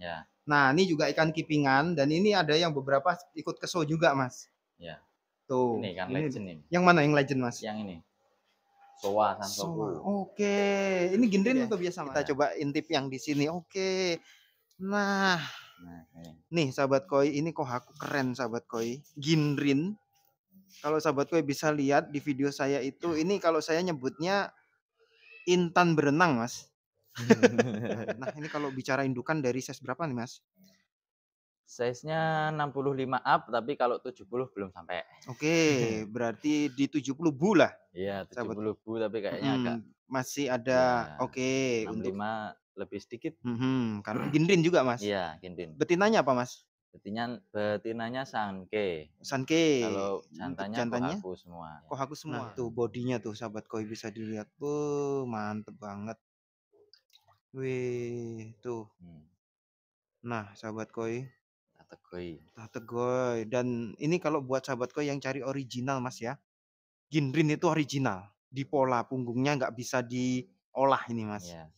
Ya. Nah, ini juga ikan kipingan dan ini ada yang beberapa ikut ke show juga, Mas. Ya. Tuh. Ini ikan Ini legend ini. yang mana yang legend, Mas? Yang ini. Sowa Soa. Sansoku. Oke. Ini ginrin Ya. atau biasa, Mas? Kita coba intip yang di sini. Oke. Nah, ini. nih sahabat koi, ini kohaku keren sahabat koi. Ginrin. Kalau sahabat koi bisa lihat di video saya itu, ini kalau saya nyebutnya intan berenang, Mas. Nah, ini kalau bicara indukan dari size berapa nih, Mas? Size-nya 65 up, tapi kalau 70 belum sampai. Oke, berarti di 70 bu lah. Iya, Sahabat. 70 bu, tapi kayaknya agak masih ada. ya, Oke, 65 untuk lebih sedikit. karena ginrin juga, Mas. Iya, ginrin. Betinanya apa, Mas? Betinanya Sanke. Sanke. Kalau Untuk jantannya jantannya Kohaku semua. Kohaku semua. Nah, tuh bodinya tuh sahabat koi bisa dilihat. Mantep banget. Wih, tuh. Nah, sahabat koi. Tategoi. Dan ini kalau buat sahabat koi yang cari original, Mas ya. Ginrin itu original. Di pola punggungnya nggak bisa diolah ini, Mas. Ya.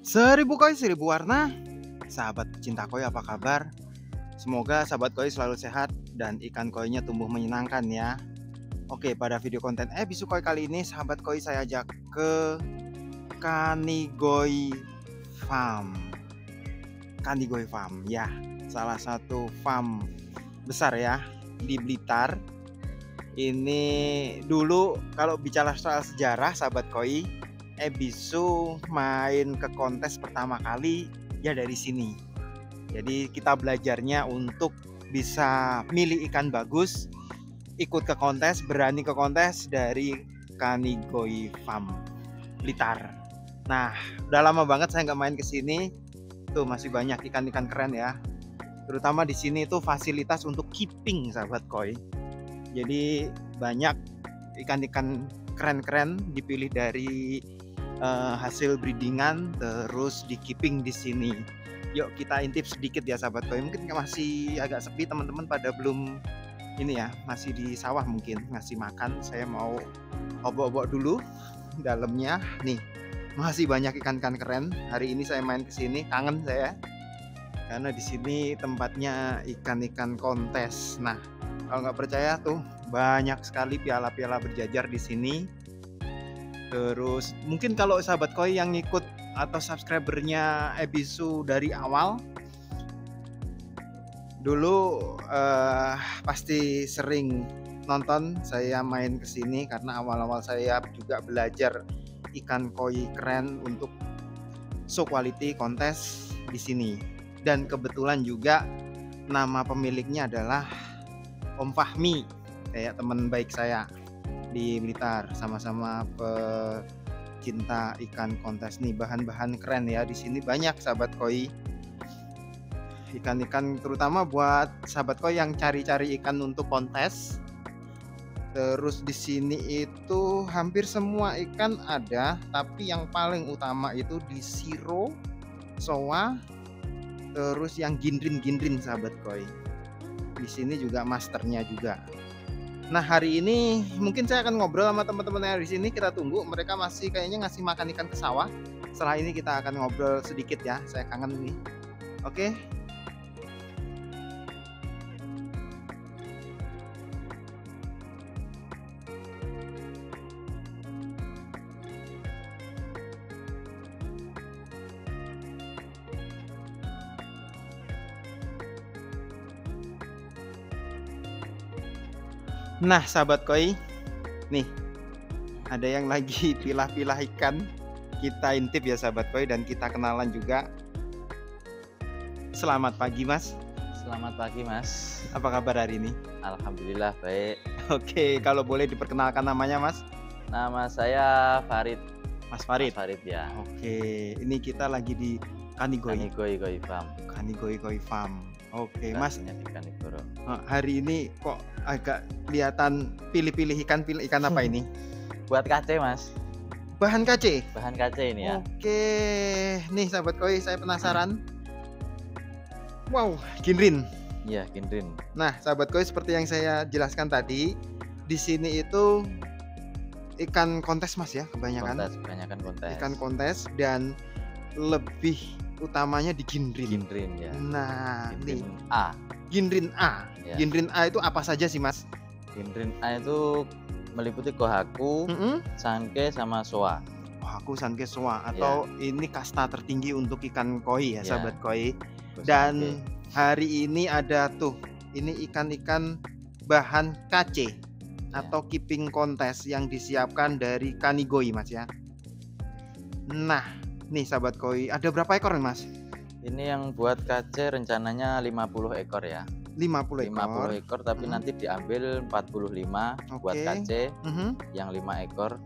Seribu koi, seribu warna. Sahabat pecinta koi apa kabar? Semoga sahabat koi selalu sehat dan ikan koinya tumbuh menyenangkan ya. Oke, pada video konten episode koi kali ini sahabat koi saya ajak ke Kanigoi Farm. Kanigoi Farm ya, salah satu farm besar ya di Blitar. Ini dulu kalau bicara soal sejarah sahabat koi, Ebisu main ke kontes pertama kali ya dari sini. Jadi kita belajarnya untuk bisa milih ikan bagus, ikut ke kontes, berani ke kontes dari Kanigoi Farm Blitar. Nah, udah lama banget saya nggak main ke sini. Tuh masih banyak ikan-ikan keren ya. Terutama di sini tuh fasilitas untuk keeping sahabat koi. Jadi banyak ikan-ikan keren-keren dipilih dari hasil breedingan terus di keeping di sini. Yuk kita intip sedikit ya sahabat koi. Mungkin masih agak sepi teman-teman pada belum ini ya, masih di sawah mungkin ngasih makan. Saya mau obok-obok dulu dalamnya. Nih, masih banyak ikan-ikan keren. Hari ini saya main ke sini, kangen saya. Karena di sini tempatnya ikan-ikan kontes. Nah, kalau nggak percaya tuh banyak sekali piala-piala berjajar di sini. Terus mungkin kalau sahabat koi yang ngikut atau subscribernya Ebisu dari awal dulu pasti sering nonton saya main ke sini karena awal-awal saya juga belajar ikan koi keren untuk show quality kontes di sini. Dan kebetulan juga nama pemiliknya adalah Om Fahmi, kayak teman baik saya di Blitar, sama-sama pecinta ikan kontes nih. Bahan-bahan keren ya di sini banyak sahabat koi. Ikan-ikan terutama buat sahabat koi yang cari-cari ikan untuk kontes. Terus di sini itu hampir semua ikan ada, tapi yang paling utama itu di Siro, Soa, terus yang ginrin sahabat koi. Di sini juga masternya juga. Nah, hari ini mungkin saya akan ngobrol sama teman-teman yang di sini. Kita tunggu, mereka masih kayaknya ngasih makan ikan ke sawah. Setelah ini kita akan ngobrol sedikit ya. Saya kangen nih. Oke. Nah, sahabat koi, nih ada yang lagi pilah-pilah ikan. Kita intip ya sahabat koi dan kita kenalan juga. Selamat pagi Mas. Selamat pagi Mas. Apa kabar hari ini? Alhamdulillah baik. Oke, kalau boleh diperkenalkan namanya Mas? Nama saya Farid. Mas Farid. Mas Farid ya. Oke, ini kita lagi di Kanigoi. Kanigoi Farm. Kanigoi Farm. Oke, Mas. Di Kanigoro. Hari ini kok agak kelihatan pilih-pilih ikan apa ini? Buat KC Mas. Bahan KC. Bahan KC ini ya. Oke, nih sahabat koi, saya penasaran. Wow, ginrin. Iya, Ginrin. Nah, sahabat koi seperti yang saya jelaskan tadi, di sini itu ikan kontes Mas ya, kebanyakan. Kontes, kebanyakan kontes. Ikan kontes dan lebih utamanya di Ginrin. Ginrin ya. Nah, nih Ginrin A. Ginrin A. Ya. Ginrin A itu apa saja sih Mas? Ginrin A itu meliputi kohaku, sanke, sama soa. Kohaku, sanke, soa atau ini kasta tertinggi untuk ikan koi ya, Ya. sahabat koi. Terus Dan sanke. hari ini ada tuh, ini ikan-ikan bahan KC Ya. atau keeping kontes yang disiapkan dari Kanigoi Mas ya. Nah, nih sahabat koi, ada berapa ekor nih Mas? Ini yang buat KC rencananya 50 ekor ya. 50 ekor. 50 ekor tapi nanti diambil 45 buat Oke. KC, Mhm. yang 5 ekor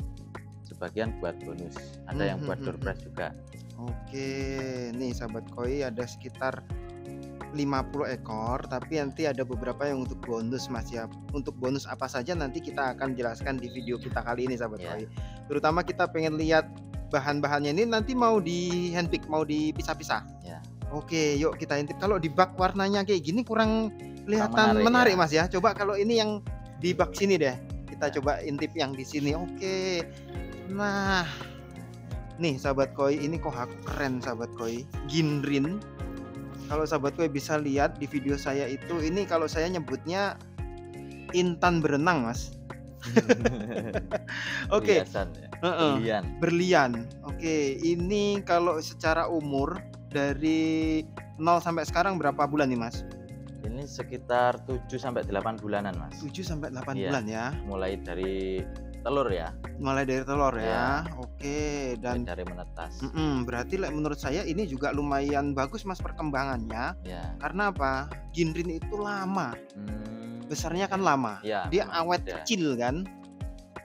sebagian buat bonus. Ada yang buat door prize juga. Oke, nih sahabat koi ada sekitar 50 ekor, tapi nanti ada beberapa yang untuk bonus Mas ya. Untuk bonus apa saja nanti kita akan jelaskan di video kita kali ini sahabat Ya. koi. Terutama kita pengen lihat bahan-bahannya ini nanti mau di handpick, mau dipisah-pisah. Ya. Oke, yuk kita intip. Kalau di bak warnanya kayak gini kurang kelihatan menarik, ya. Mas ya. Coba kalau ini yang di bak sini deh. Kita Ya. coba intip yang di sini. Oke. Nah, nih sahabat koi, ini kohaku keren sahabat koi. Ginrin. Kalau sahabat koi bisa lihat di video saya itu, ini kalau saya nyebutnya intan berenang, Mas. Oke. Perhiasan ya. Heeh. Berlian. Berlian. Oke, ini kalau secara umur dari 0 sampai sekarang berapa bulan nih, Mas? Ini sekitar 7 sampai 8 bulanan, Mas. 7 sampai 8 Iya. bulan ya. Mulai dari telur ya, Mulai dari telur ya. Iya. Oke, dan dan dari menetas. berarti menurut saya ini juga lumayan bagus Mas perkembangannya. Ya. Karena apa? Ginrin itu lama. Hmm, Besarnya kan lama. ya, Dia memang awet beda. kecil kan?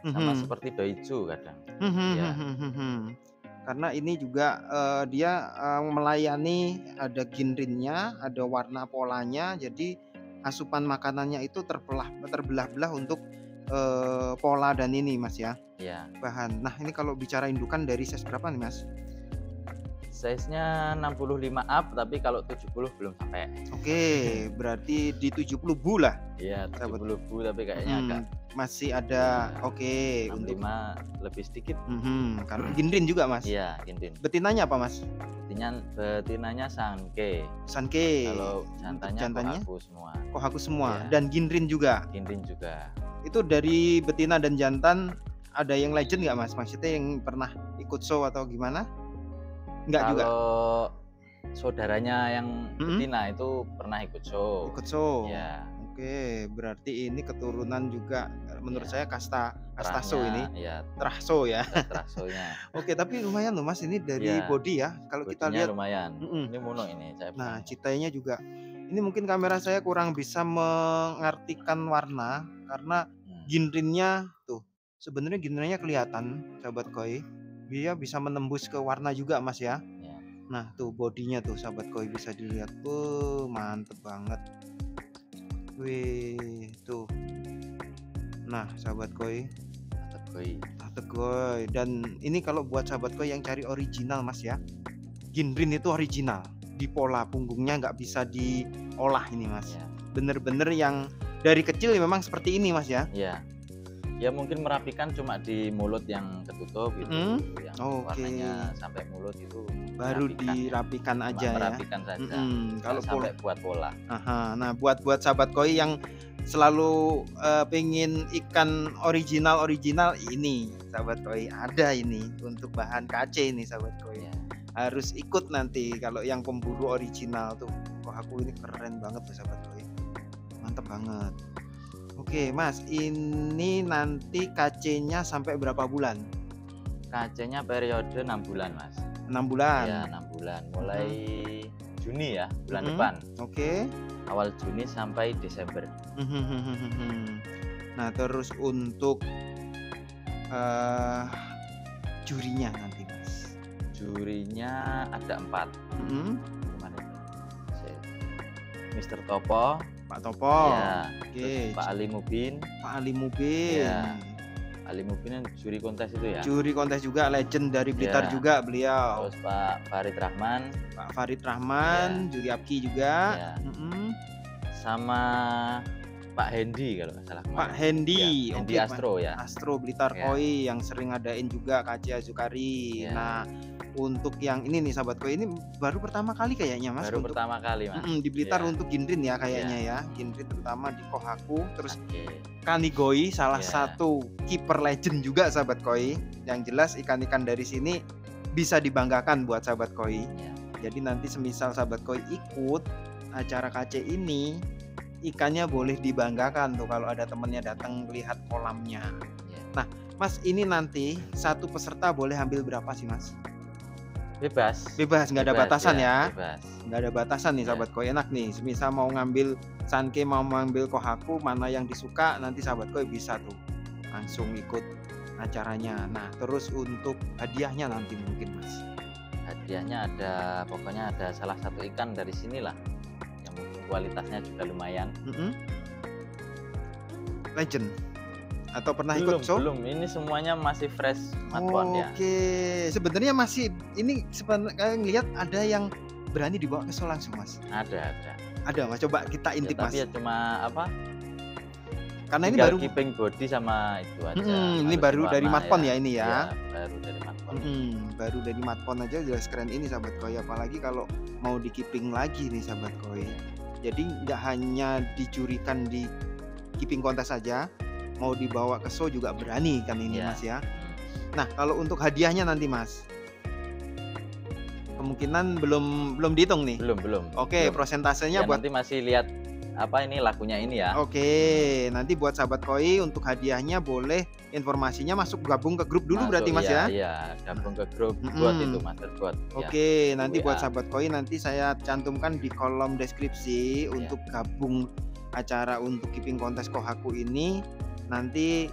Sama seperti doichu kadang. ya. Karena ini juga dia melayani, ada ginrinnya, ada warna polanya, jadi asupan makanannya itu terbelah-belah untuk pola dan ini Mas ya, Ya. bahan. Nah ini kalau bicara indukan dari size berapa nih Mas? Size-nya 65 up, tapi kalau 70 belum sampai. Oke, berarti di 70 bu lah. Iya, Sahabat. 70 bu, tapi kayaknya agak Masih ada. Iya. Oke, untuk 65 lebih sedikit. karena ginrin juga Mas. Iya, ginrin. Betinanya apa Mas? Betinanya sanke. Sanke. Kalau Untuk jantannya kohaku semua. kohaku semua Iya. dan ginrin juga. Ginrin juga. Itu dari betina dan jantan ada yang legend nggak Mas? Maksudnya yang pernah ikut show atau gimana? Nggak juga. Kalau saudaranya yang Mm-mm. betina itu pernah ikut show. Ikut show. Ya. Oke, berarti ini keturunan juga menurut Iya. saya kasta show ini. Ya, Terah show ya. terasonya. Oke, tapi lumayan loh Mas ini dari Iya. body ya. Kalau kita Bodinya lihat lumayan. Mm-mm. Ini mono ini saya Nah, punya. citainya juga. Ini mungkin kamera saya kurang bisa mengartikan warna karena Hmm. ginrinnya tuh. Sebenarnya ginrinnya kelihatan, sahabat koi. Dia bisa menembus ke warna juga, Mas ya. Ya. Nah, tuh bodinya tuh sahabat koi bisa dilihat. Mantep banget. Wih, tuh. Nah, sahabat koi, Kategori. koi. Dan ini kalau buat sahabat koi yang cari original, Mas ya. Ginrin itu original. Di pola punggungnya nggak bisa diolah ini Mas. Ya. Bener-bener yang dari kecil ya memang seperti ini Mas ya. Ya. Ya mungkin merapikan cuma di mulut yang ketutup gitu, yang Oke. warnanya sampai mulut itu Baru merapikan. dirapikan Cuma aja ya. merapikan saja. Kalau Kalau sampai buat pola. Aha. Nah, buat sahabat koi yang selalu pengen ikan original ini, sahabat koi ada ini untuk bahan KC ini sahabat koi. Ya. Harus ikut nanti kalau yang pemburu original tuh. Aku ini keren banget tuh sahabat koi. Mantap banget. Oke Mas, ini nanti KC-nya sampai berapa bulan? KC-nya periode 6 bulan, Mas. 6 bulan. Ya, 6 bulan. Mulai Juni ya, bulan Mhm. depan. Oke. Awal Juni sampai Desember. Nah, terus untuk jurinya nanti Mas. Jurinya ada 4. Mhm. Kemarin itu. Mr. Topo, Pak Topo. ya, Oke. terus Pak Ali Mubin. Pak Ali Mubin. Ya. Ali Mubin kan juri kontes itu ya. Juri kontes juga, legend dari Blitar Ya. juga beliau. Terus Pak Farid Rahman, Pak Farid Rahman, juri APKI juga. ya. Mm-mm. sama Pak Hendy kalau nggak salah. Pak Hendy, ya, Hendy oke, Astro ya. Astro Blitar Ya. Koi yang sering ngadain juga Kaci Azukari. Ya. Nah, untuk yang ini nih sahabat Koi, ini baru pertama kali kayaknya Mas. Baru pertama kali Mas. Di Blitar Ya. untuk Ginrin ya kayaknya ya. Ginrin terutama di Kohaku, terus Oke. Kanigoi salah Ya. satu kiper legend juga sahabat Koi. Yang jelas ikan-ikan dari sini bisa dibanggakan buat sahabat Koi. Ya. Jadi nanti semisal sahabat Koi ikut acara KC ini, ikannya boleh dibanggakan tuh kalau ada temennya datang lihat kolamnya. Ya. Nah, Mas, ini nanti satu peserta boleh ambil berapa sih, Mas? Bebas. Bebas, nggak ada batasan ya. Bebas. Nggak ada batasan nih Ya. sahabat Koi, enak nih. Semisal mau ngambil Sanke, mau ngambil Kohaku, mana yang disuka, nanti sahabat Koi bisa tuh langsung ikut acaranya. Nah, terus untuk hadiahnya nanti mungkin Mas. Hadiahnya ada, pokoknya ada salah satu ikan dari sinilah yang mungkin kualitasnya juga lumayan. Legend atau pernah Belum, ikut show? belum. Ini semuanya masih fresh matpon ya. Oke, sebenarnya masih ini sebenarnya ngelihat ada yang berani dibawa ke show langsung Mas. Ada. Ada Mas, coba kita Ya, intip tapi Mas. ya cuma apa? Karena ini tinggal baru keeping body sama itu aja. ini halusin baru dari warna matpon ya ini ya. Iya, baru dari matpon. Baru dari matpon aja jelas keren ini sahabat Koi, apalagi kalau mau di keeping lagi nih sahabat Koi. Jadi nggak hanya dicurikan di keeping kontes saja, mau dibawa ke show juga berani kan ini Iya. Mas ya. Nah, kalau untuk hadiahnya nanti Mas, kemungkinan belum dihitung nih. Belum. Oke, Belum. prosentasenya Ya, buat nanti masih lihat apa ini lagunya ini ya. Oke, nanti buat sahabat Koi untuk hadiahnya boleh informasinya masuk gabung ke grup dulu Masuk, berarti Mas ya. Iya, gabung ke grup bot itu Master Bot. Oke, nanti buat WA. sahabat Koi nanti saya cantumkan di kolom deskripsi untuk gabung acara untuk keeping kontes Kohaku ini. Nanti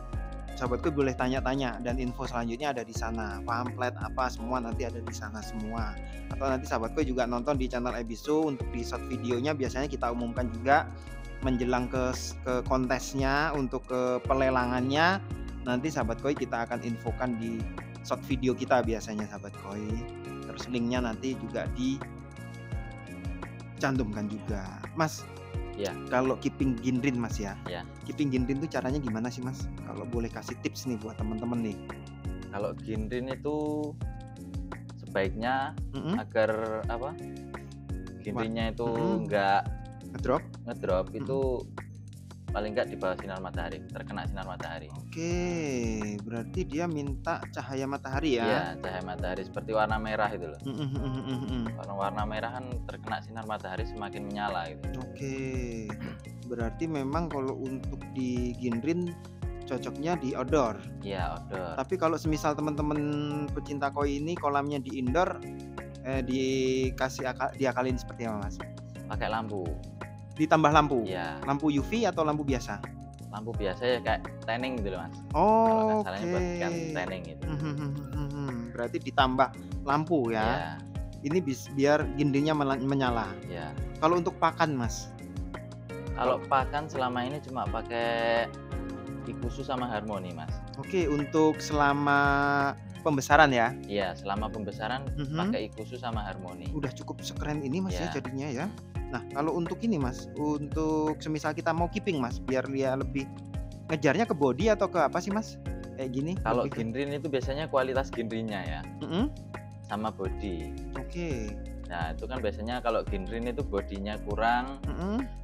sahabat Koi boleh tanya-tanya dan info selanjutnya ada di sana. Pamflet apa semua nanti ada di sana semua. Atau nanti sahabat Koi juga nonton di channel Ebisu untuk di short videonya biasanya kita umumkan juga menjelang ke kontesnya untuk ke pelelangannya. Nanti sahabat Koi kita akan infokan di short video kita biasanya sahabat Koi. Terus linknya nanti juga dicantumkan juga. Mas, ya, kalau keeping Ginrin Mas ya. Ya. Keeping Ginrin tuh caranya gimana sih Mas? Kalau boleh kasih tips nih buat teman-teman nih. Kalau Ginrin itu sebaiknya agar apa? Ginrinnya itu enggak ngedrop itu paling enggak di bawah sinar matahari, terkena sinar matahari. Oke, berarti dia minta cahaya matahari ya? Iya, cahaya matahari seperti warna merah itu loh. Warna merah kan terkena sinar matahari semakin menyala gitu. Oke, berarti memang kalau untuk di Ginrin cocoknya di outdoor. Iya, outdoor. Tapi kalau semisal teman-teman pecinta koi ini kolamnya di indoor, diakalin seperti apa Mas? Pakai lampu. Ditambah lampu? Iya. Lampu UV atau lampu biasa? Lampu biasa ya kayak tanning gitu loh Mas. Oh, kalau buat ikan tanning gitu. Berarti ditambah lampu ya? Iya. Ini biar gindinya menyala. Iya. Kalau untuk pakan Mas? Kalau pakan selama ini cuma pakai Ikusu sama Harmoni Mas. Oke, untuk selama pembesaran ya? Iya, selama pembesaran pakai Ikusu sama Harmoni. Udah cukup sekeren ini Mas ya jadinya ya. Hmm. Nah, kalau untuk ini Mas, untuk semisal kita mau keeping Mas, biar dia lebih ngejarnya ke body atau ke apa sih Mas? Kayak gini. Kalau Ginrin itu biasanya kualitas Ginrinnya ya. Sama body. Oke. Nah, itu kan biasanya kalau Ginrin itu bodinya kurang.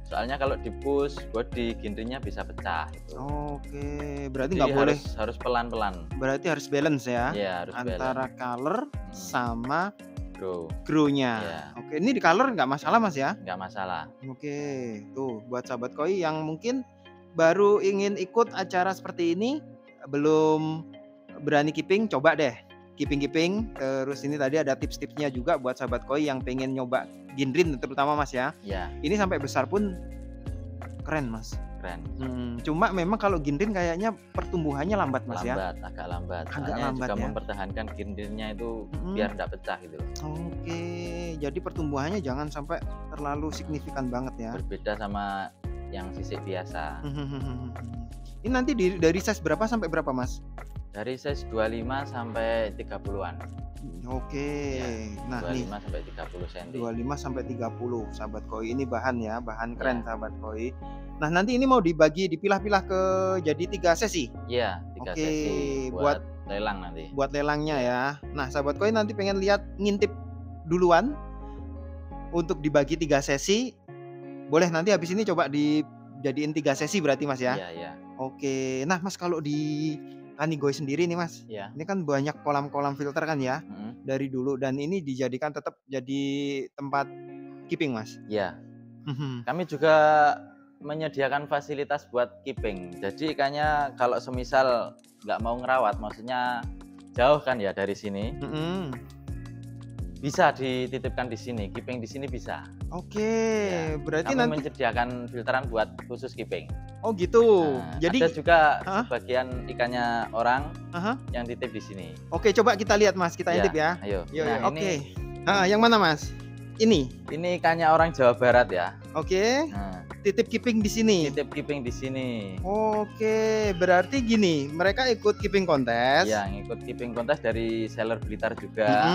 Soalnya kalau di push body Ginrinnya bisa pecah gitu. Oke, berarti Jadi nggak boleh harus pelan-pelan. Berarti harus balance ya? Iya, harus antara balance. color sama grow-nya. Ya. Oke, ini di color nggak masalah Mas ya? Nggak masalah. Oke, tuh buat sahabat koi yang mungkin baru ingin ikut acara seperti ini, belum berani keeping, coba deh keeping. Terus ini tadi ada tips-tipsnya juga buat sahabat koi yang pengen nyoba Ginrin terutama Mas ya. Iya. Ini sampai besar pun keren Mas. Keren. Cuma memang kalau Ginrin kayaknya pertumbuhannya lambat Mas ya. Agak lambat. Agak Soalnya lambat juga ya. mempertahankan Ginrinnya itu biar nggak pecah gitu. Oke, jadi pertumbuhannya jangan sampai terlalu signifikan banget ya. Berbeda sama yang sisik biasa. Ini nanti dari size berapa sampai berapa Mas? Dari size 25 sampai 30-an. Oke. Ya, Nah, 25 nih sampai 30 cm. 25 sampai 30 sahabat koi. Ini bahan ya, bahan keren Ya. sahabat koi. Nah, nanti ini mau dibagi dipilah-pilah ke jadi 3 sesi. Iya, 3 Oke, sesi buat lelang nanti. Buat lelangnya Ya. ya. Nah, sahabat koi nanti pengen lihat ngintip duluan untuk dibagi 3 sesi. Boleh nanti habis ini coba dijadiin 3 sesi berarti Mas ya. Iya, iya. Oke. Nah, Mas kalau di Kanigoi sendiri nih Mas. Iya. Ini kan banyak kolam-kolam filter kan ya. Dari dulu dan ini dijadikan tetap jadi tempat keeping Mas. Iya. Kami juga menyediakan fasilitas buat keeping. Jadi ikannya kalau semisal nggak mau ngerawat, maksudnya jauh kan ya dari sini, bisa dititipkan di sini, keeping di sini bisa. Oke, Ya, berarti kami nanti menyediakan filteran buat khusus keeping. Oh gitu. Nah, Jadi ada juga sebagian ikannya orang yang titip di sini. Oke, coba kita lihat Mas, kita intip ya. Ayo. Nah, oke. Yang mana Mas? Ini ikannya orang Jawa Barat ya. Oke. Nah, titip keeping di sini. Titip keeping di sini. Oke, berarti gini, mereka ikut keeping kontes. Ya, ngikut keeping kontes dari seller Blitar juga.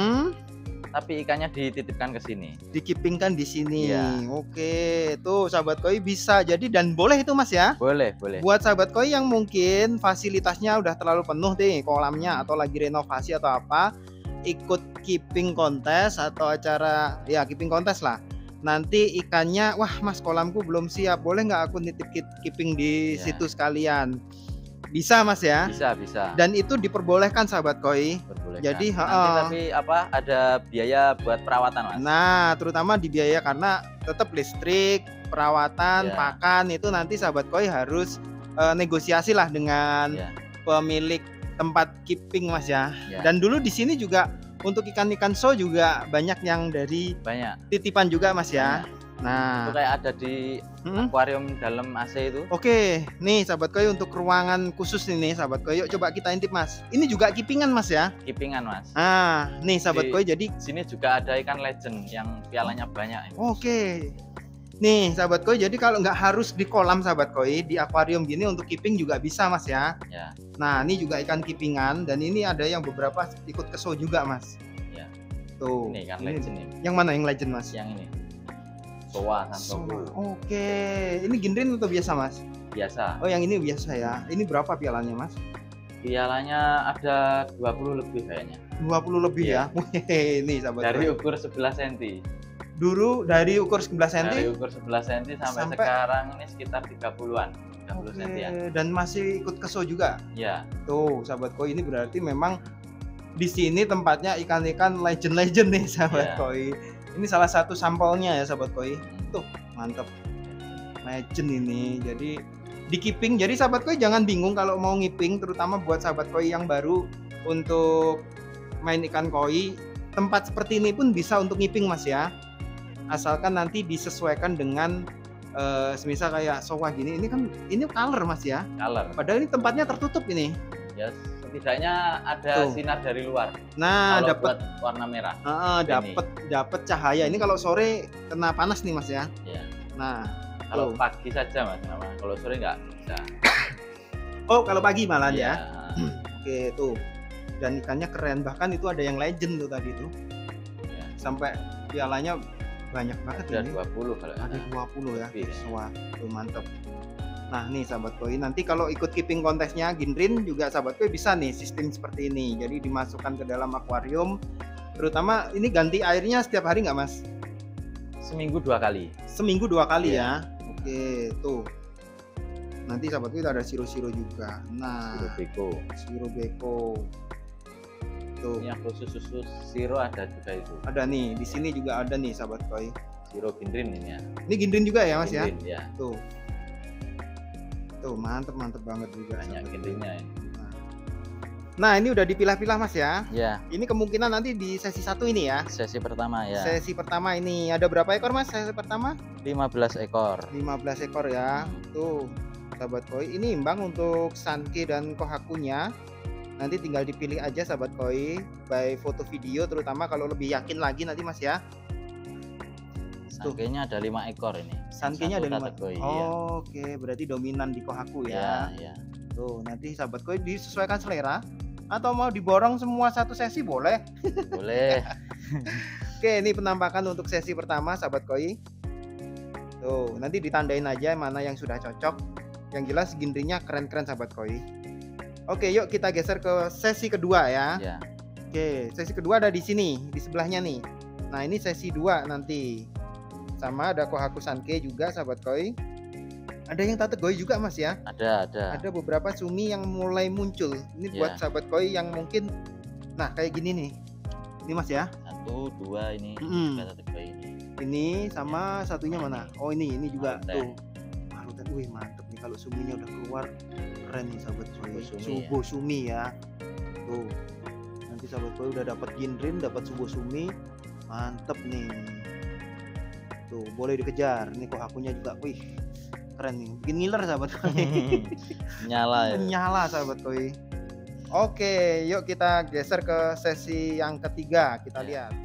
Tapi ikannya dititipkan ke sini. Dikipingkan di sini. Ya. Oke, tuh sahabat koi bisa jadi dan boleh itu Mas ya? Boleh, boleh. Buat sahabat koi yang mungkin fasilitasnya udah terlalu penuh nih kolamnya atau lagi renovasi atau apa, ikut keeping kontes atau acara ya keeping kontes lah. Nanti ikannya, wah Mas kolamku belum siap, boleh nggak aku nitip keeping di situ sekalian? Bisa Mas ya? Bisa, bisa. Dan itu diperbolehkan sahabat koi. Jadi tapi apa ada biaya buat perawatan Mas? Nah, terutama di biaya karena tetap listrik, perawatan, pakan itu nanti sahabat koi harus negosiasi lah dengan pemilik tempat keeping Mas ya. Dan dulu di sini juga untuk ikan-ikan show juga banyak yang dari titipan juga Mas ya. Nah, itu kayak ada di akuarium dalam AC itu. Oke, nih sahabat koi untuk ruangan khusus ini sahabat koi. Yuk coba kita intip Mas. Ini juga keepingan Mas ya? Keepingan Mas. Nih sahabat koi jadi sini juga ada ikan legend yang pialanya banyak. Oke. Nih sahabat koi, jadi kalau nggak harus di kolam sahabat koi, di akuarium gini untuk keeping juga bisa Mas ya. Nah, ini juga ikan keepingan dan ini ada yang beberapa ikut ke show juga Mas. Tuh. Ini ikan legend ini. Yang mana yang legend Mas? Yang ini. Soa Santoku. Oke, ini gendrin atau biasa Mas? Biasa. Oh, yang ini biasa ya. Ini berapa pialanya Mas? Pialanya ada 20 lebih kayaknya. 20 lebih ya. Ini sahabat dari ukur 11 cm. Dulu dari ukur 11 cm. Dari ukur 11 cm sampai sekarang ini sekitar 30-an. 30 cm ya. Dan masih ikut ke show juga? Iya. Tuh, sahabat koi ini berarti memang di sini tempatnya ikan-ikan legend-legend nih sahabat koi. Ini salah satu sampelnya ya sahabat koi. Tuh, mantap. Legend ini. Jadi di keeping. Jadi sahabat koi jangan bingung kalau mau ngiping, terutama buat sahabat koi yang baru untuk main ikan koi. Tempat seperti ini pun bisa untuk ngiping Mas ya. Asalkan nanti disesuaikan dengan semisal kayak sowa gini. Ini kan ini color Mas ya. Color. Padahal ini tempatnya tertutup ini. Ya, setidaknya ada sinar dari luar. Nah, dapat warna merah. Dapat cahaya. Ini kalau sore kena panas nih Mas ya. Iya. Nah, kalau pagi saja Mas, kalau sore nggak bisa. Oh, kalau pagi malah ya. Oke, tuh. Dan ikannya keren, bahkan itu ada yang legend tuh tadi tuh. Sampai pialanya banyak banget ada ini. 20 kalau ada 20 ya. Lebih, wah, tuh mantep. Nah, nih sahabat koi, nanti kalau ikut keeping kontesnya Ginrin juga sahabat koi bisa nih sistem seperti ini. Jadi dimasukkan ke dalam akuarium. Terutama ini ganti airnya setiap hari nggak Mas? Seminggu 2 kali. Seminggu 2 kali ya. Oke, tuh. Nanti sahabat koi ada siro-siro juga. Nah, siro beko. Tuh. Yang khusus siro ada juga itu. Ada nih, di sini juga ada nih sahabat koi. Siro Ginrin ini ya. Ini Ginrin juga ya Mas Ginrin, ya? Tuh. Tuh, mantep banget juga. Banyak Ginrinnya ini. Nah, ini udah dipilah-pilah Mas ya? Ya. Ini kemungkinan nanti di sesi 1 ini ya? Sesi pertama ya. Sesi pertama ini ada berapa ekor Mas sesi pertama? 15 ekor. 15 ekor ya. Tuh, sahabat koi, ini imbang untuk Sanke dan Kohakunya. Nanti tinggal dipilih aja sahabat koi by foto video, terutama kalau lebih yakin lagi nanti Mas ya. Sankenya ada 5 ekor ini. Sankenya ada 5. Koi, Oke, berarti dominan di Kohaku ya. Iya. Tuh, nanti sahabat koi disesuaikan selera. Atau mau diborong semua satu sesi boleh. Boleh. Oke, ini penampakan untuk sesi pertama sahabat koi. Tuh, nanti ditandain aja mana yang sudah cocok. Yang jelas ginringnya keren-keren sahabat koi. Oke, yuk kita geser ke sesi kedua ya. Ya. Oke, sesi kedua ada di sini, di sebelahnya nih. Nah, ini sesi 2 nanti. Sama ada Kohaku Sanke juga sahabat koi. Ada yang Tategoi juga Mas ya? Ada. Ada beberapa sumi yang mulai muncul. Ini buat sahabat koi yang mungkin kayak gini nih. Ini Mas ya. 1, 2 ini. Juga Tategoi ini. Ini sama satunya mana? Oh, ini juga Maruten. tuh. Maruten. Wih, mantep nih kalau suminya udah keluar. Keren nih sahabat koi. Subo Sumi ya. Tuh. Nanti sahabat koi udah dapat ginrin, dapat subo sumi. Mantep nih. Tuh, boleh dikejar. Ini Kohakunya juga. Wih. Keren nih, bikin ngiler sahabat koi. Nyala ya. Nyala sahabat koi. Oke, yuk kita geser ke sesi yang ketiga. Kita lihat.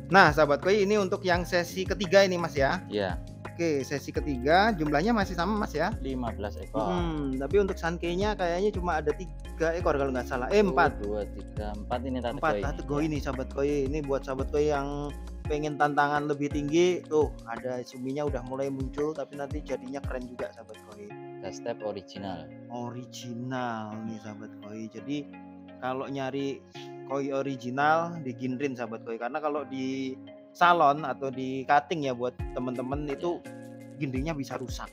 Nah, sahabat koi, ini untuk yang sesi ketiga ini Mas ya. Iya. Oke, sesi ketiga jumlahnya masih sama Mas ya. 15 ekor. Tapi untuk Sanke-nya kayaknya cuma ada 3 ekor kalau nggak salah. 4. 2, 3, 4 ini Tategoi. 4 Tategoi ini sahabat koi. Ini buat sahabat koi yang pengen tantangan lebih tinggi. Tuh, ada suminya udah mulai muncul tapi nanti jadinya keren juga sahabat koi. Step original. Original nih sahabat koi. Jadi kalau nyari koi original di ginrin sahabat koi, karena kalau di salon atau di cutting ya buat temen-temen itu ginringnya bisa rusak.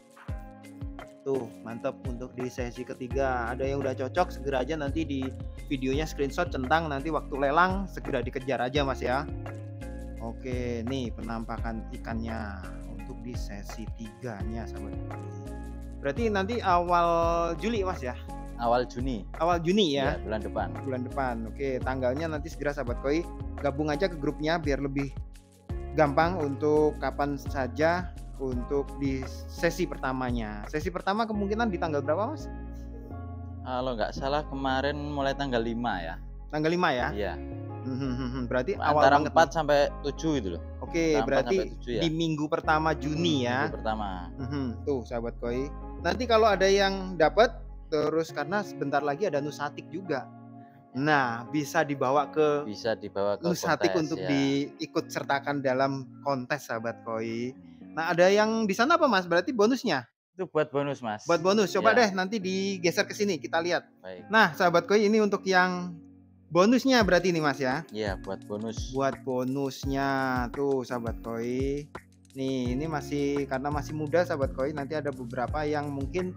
Tuh, mantap untuk di sesi ketiga. Ada yang udah cocok, segera aja nanti di videonya screenshot, centang, nanti waktu lelang segera dikejar aja Mas ya. Oke, nih penampakan ikannya untuk di sesi 3-nya sahabat koi. Berarti nanti awal Juli Mas ya? Awal Juni. Awal Juni ya? Ya, bulan depan. Bulan depan. Oke, tanggalnya nanti segera sahabat koi gabung aja ke grupnya biar lebih gampang untuk kapan saja untuk di sesi pertamanya. Sesi pertama kemungkinan di tanggal berapa Mas? Kalau nggak salah kemarin mulai tanggal 5 ya. Tanggal 5 ya? Iya. Berarti awal antara banget 4 sampai 7 itu loh. Oke, berarti 7, ya. di minggu pertama Juni ya. Minggu pertama. Tuh sahabat koi. Nanti kalau ada yang dapat terus karena sebentar lagi ada Nusatik juga. Nah, bisa dibawa ke Nusatik kontes, untuk ya. diikut sertakan dalam kontes sahabat koi. Nah, ada yang di sana apa Mas? Berarti bonusnya? Itu buat bonus Mas. Buat bonus. Coba Ya. deh nanti digeser ke sini kita lihat. Baik. Nah, sahabat koi ini untuk yang bonusnya berarti nih Mas ya. Iya, buat bonus. Buat bonusnya tuh sahabat koi. Nih, ini masih karena masih muda sahabat koi, nanti ada beberapa yang mungkin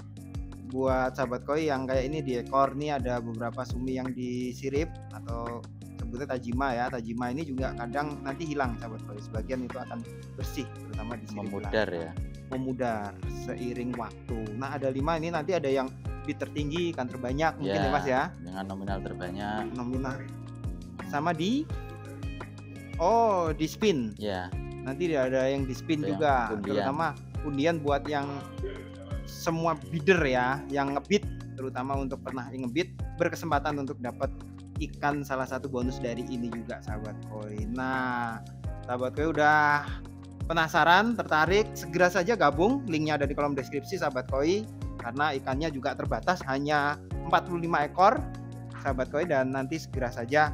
buat sahabat koi yang kayak ini di ekor nih ada beberapa sumi yang disirip atau sebutnya tajima ya. Tajima ini juga kadang nanti hilang sahabat koi. Sebagian itu akan bersih terutama di sini. Memudar ya. Memudar seiring waktu. Nah, ada 5 ini nanti ada yang bid tertinggi, ikan terbanyak mungkin ya Mas ya. Dengan nominal terbanyak. Nominal. Sama di spin. Ya. Nanti ada yang di spin Ada juga, undian. terutama undian buat yang semua bidder ya, yang ngebid, terutama untuk pernah ngebid berkesempatan untuk dapat ikan salah satu bonus dari ini juga sahabat koi. Nah, sahabat koi udah penasaran, tertarik, segera saja gabung, linknya ada di kolom deskripsi sahabat koi, karena ikannya juga terbatas hanya 45 ekor sahabat koi, dan nanti segera saja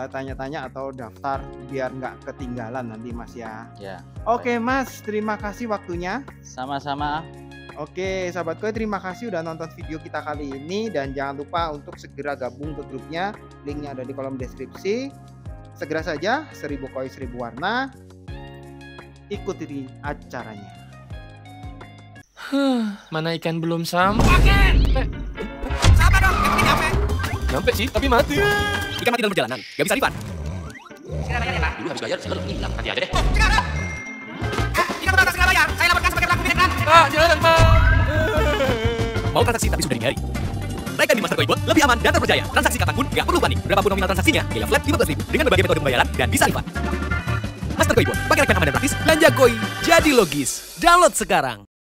tanya-tanya atau daftar biar nggak ketinggalan nanti Mas ya. Ya. Oke Mas, terima kasih waktunya. Sama-sama. Oke sahabat koi, terima kasih udah nonton video kita kali ini, dan jangan lupa untuk segera gabung ke grupnya, linknya ada di kolom deskripsi. Segera saja, 1000 koi 1000 warna, ikuti acaranya. Mana ikan belum sampai? Sabar dong, yang penting nyampe. Nyampe sih, tapi mati. Ikan mati dalam perjalanan, gak bisa refund. Segera bayar ya Pak. Dulu habis bayar, sekarang hilang. Nanti aja deh. Segera. Jika benar segera bayar, saya laporkan sebagai pelaku kejahatan. Pak, jangan Pak. Mau transaksi tapi sudah dihindari? Naikkan di Master Koibot, lebih aman dan terpercaya. Transaksi kapanpun, gak perlu panik. Berapapun nominal transaksinya, biaya flat 15.000 dengan berbagai metode pembayaran dan bisa refund. Master Koibot, pakai rekening aman dan praktis. Belanja koi jadi logis. Download sekarang.